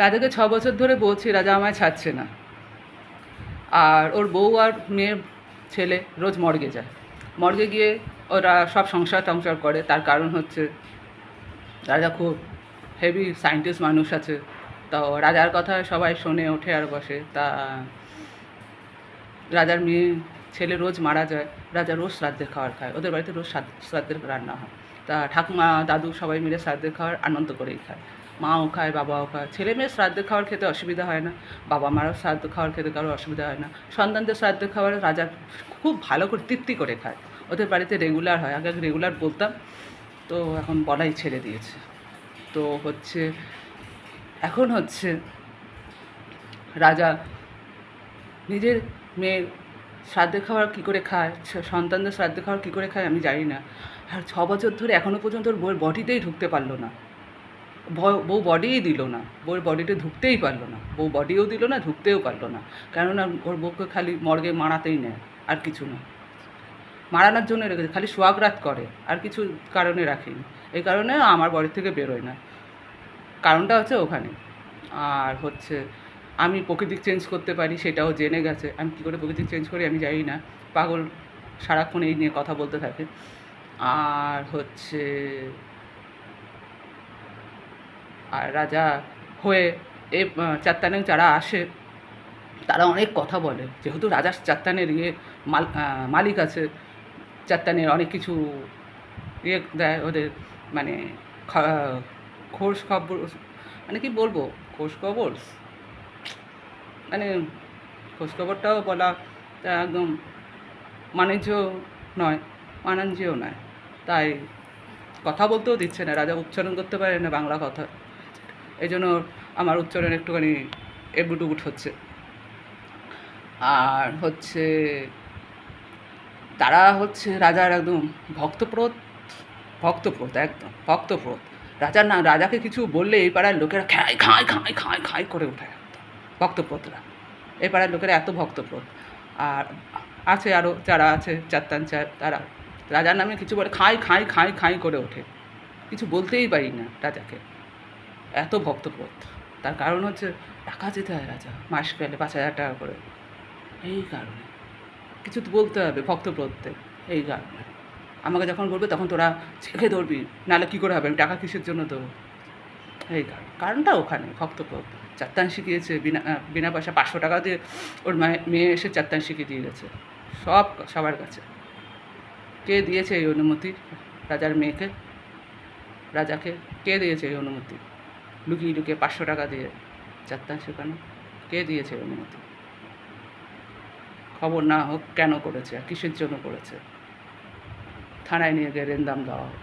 রাজাকে 6 বছর ধরে বলছি, রাজা আমায় ছাড়ছে না। আর ওর বউ আর মেয়ে ছেলে রোজ মর্গে যায়। মর্গে গিয়ে ওরা সব সংসার করে। তার কারণ হচ্ছে রাজা খুব হেভি সায়েন্টিস্ট মানুষ আছে। তো রাজার কথা সবাই শোনে, ওঠে আর বসে। তা রাজার মেয়ে ছেলে রোজ মারা যায়। রাজা রোজ শ্রাদ্ধের খাবার খায়। ওদের বাড়িতে রোজ শ্রাদ্ধের রান্না হয়। তা ঠাকুমা দাদু সবাই মিলে শ্রাদ্ধের খাবার আনন্দ করেই খায়। মাও খায়, বাবাও খায়। ছেলে মেয়ের শ্রাদ্ধের খাবার খেতে অসুবিধা হয় না। বাবা মারও শ্রাদ্ধ খাবার খেতে কারো অসুবিধা হয় না। সন্তানদের শ্রাদ্ধের খাবার রাজা খুব ভালো করে তৃপ্তি করে খায়। ওদের বাড়িতে রেগুলার হয়। আগে রেগুলার বলতাম, তো এখন বলাই ছেড়ে দিয়েছে। তো হচ্ছে এখন হচ্ছে রাজা নিজের মেয়ের শ্রাদ্ধের খাবার কী করে খায়, সন্তানদের শ্রাদ্ধের খাবার কী করে খায় আমি জানি না। আর 6 বছর ধরে এখনও পর্যন্ত ওর বউয়ের বডিতেই ঢুকতে পারলো না। বউ বডিই দিল না, বউয়ের বডিতে ঢুকতেই পারলো না। বউ বডিও দিল না, ঢুকতেও পারলো না। কেননা ওর বউকে খালি মর্গে মারাতেই নেয়, আর কিছু না। মারানোর জন্য রেখেছে, খালি সোহাগরাত করে, আর কিছু কারণে রাখেনি। এই কারণে আমার বাড়ি থেকে বেরোয় না। কারণটা হচ্ছে ওখানে। আর হচ্ছে আমি প্রকৃতি চেঞ্জ করতে পারি, সেটাও জেনে গেছে। আমি কী করে প্রকৃতি চেঞ্জ করি আমি জানি না। পাগল সারাক্ষণ এই নিয়ে কথা বলতে থাকে। আর হচ্ছে আর রাজা হয়ে এই চাত্তানে যারা আসে তারা অনেক কথা বলে। যেহেতু রাজার চাত্তানের মালিক আছে, চাত্তানের অনেক কিছু দেয় ওদের, মানে খোঁজ খবর, মানে কি বলবো, খোঁজ খবর, মানে খোঁজখবরটাও বলা একদম বাণিজ্য নয়, মানাঞ্জিও নয়। তাই কথা বলতেও দিচ্ছে না, রাজা উচ্চারণ করতে পারে না বাংলা কথা। এই জন্য আমার উচ্চারণ একটুখানি এবুটুবুট হচ্ছে। আর হচ্ছে তারা হচ্ছে রাজার একদম ভক্তপ্রত একদম ভক্তপ্রত। রাজাকে কিছু বললে এই পাড়ার লোকেরা খায় খায় খায় খায় খায় করে ওঠে একদম ভক্তপ্রতরা। এই পাড়ার লোকেরা এত ভক্তপ্রত। আর আছে আরও যারা আছে চাত্তান তারা রাজার নামে কিছু বলে খাই খাই খাই খাই করে ওঠে। কিছু বলতেই পারি না রাজাকে, এত ভক্তপ্রত। তার কারণ হচ্ছে টাকা যেতে হয় রাজা মাস গেলে 5,000 টাকা করে। এই কারণে কিছু তো বলতে হবে ভক্তপ্রত্যেক। এই কারণে আমাকে যখন বলবে তখন তোরা ছেঁকে ধরবি, নাহলে কী করে হবে, আমি টাকা কিসের জন্য দেবো। এই কারণটা ওখানে ভক্তপ্রত। চাত্তান শিখিয়েছে বিনা পয়সা 500 টাকা দিয়ে ওর মেয়ে এসে চাত্তান শিখিয়ে দিয়ে গেছে সবার কাছে। কে দিয়েছে এই অনুমতি রাজার মেয়েকে? রাজাকে কে দিয়েছে এই অনুমতি? লুকিয়ে লুকিয়ে 500 টাকা দিয়ে চাত্তান শেখানো কে দিয়েছে এই অনুমতি? খবর না হোক কেন করেছে, আর কিসের জন্য করেছে? থানায় নিয়ে গিয়ে রেন্দাম দেওয়া হোক।